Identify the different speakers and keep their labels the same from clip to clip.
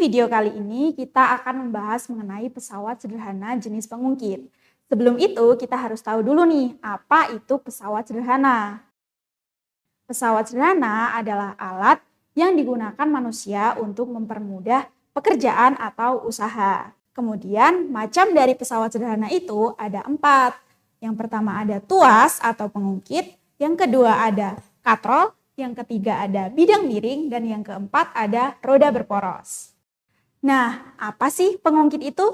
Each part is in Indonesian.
Speaker 1: video kali ini kita akan membahas mengenai pesawat sederhana jenis pengungkit. Sebelum itu kita harus tahu dulu nih, apa itu pesawat sederhana. Pesawat sederhana adalah alat yang digunakan manusia untuk mempermudah pekerjaan atau usaha. Kemudian macam dari pesawat sederhana itu ada 4. Yang pertama ada tuas atau pengungkit, yang kedua ada katrol, yang ketiga ada bidang miring, dan yang keempat ada roda berporos. Nah, apa sih pengungkit itu?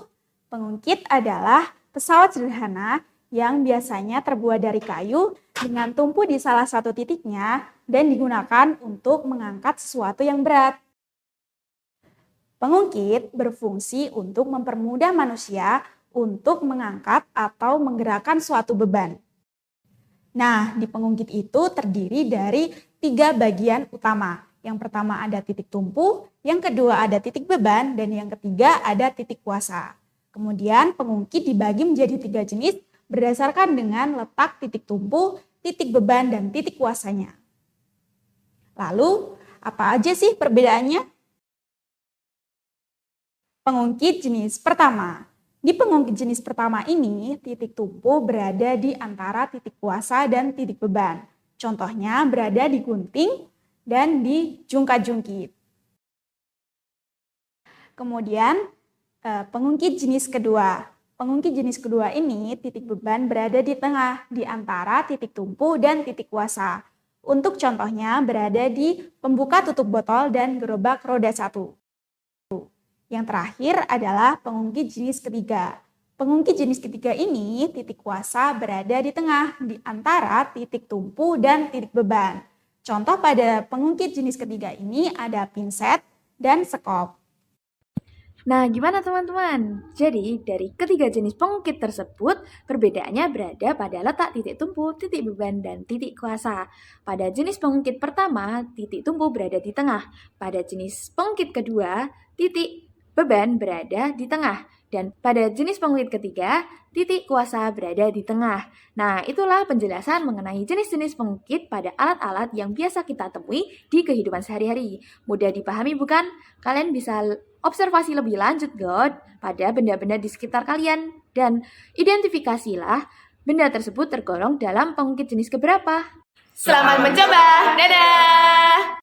Speaker 1: Pengungkit adalah pesawat sederhana yang biasanya terbuat dari kayu dengan tumpu di salah satu titiknya dan digunakan untuk mengangkat sesuatu yang berat. Pengungkit berfungsi untuk mempermudah manusia untuk mengangkat atau menggerakkan suatu beban. Nah, di pengungkit itu terdiri dari 3 bagian utama. Yang pertama ada titik tumpu, yang kedua ada titik beban, dan yang ketiga ada titik kuasa. Kemudian pengungkit dibagi menjadi 3 jenis berdasarkan dengan letak titik tumpu, titik beban, dan titik kuasanya. Lalu, apa aja sih perbedaannya? Pengungkit jenis pertama. Di pengungkit jenis pertama ini, titik tumpu berada di antara titik kuasa dan titik beban. Contohnya berada di gunting dan di jungkat-jungkit. Kemudian pengungkit jenis kedua. Pengungkit jenis kedua ini, titik beban berada di tengah, di antara titik tumpu dan titik kuasa. Untuk contohnya berada di pembuka tutup botol dan gerobak roda 1. Yang terakhir adalah pengungkit jenis ketiga. Pengungkit jenis ketiga ini, titik kuasa berada di tengah, di antara titik tumpu dan titik beban. Contoh pada pengungkit jenis ketiga ini ada pinset dan sekop.
Speaker 2: Nah, gimana teman-teman? Jadi, dari ketiga jenis pengungkit tersebut, perbedaannya berada pada letak titik tumpu, titik beban, dan titik kuasa. Pada jenis pengungkit pertama, titik tumpu berada di tengah. Pada jenis pengungkit kedua, titik beban berada di tengah. Dan pada jenis pengungkit ketiga, titik kuasa berada di tengah. Nah, itulah penjelasan mengenai jenis-jenis pengungkit pada alat-alat yang biasa kita temui di kehidupan sehari-hari. Mudah dipahami bukan? Kalian bisa observasi lebih lanjut pada benda-benda di sekitar kalian dan identifikasilah benda tersebut tergolong dalam pengungkit jenis keberapa.
Speaker 3: Selamat mencoba, dadah!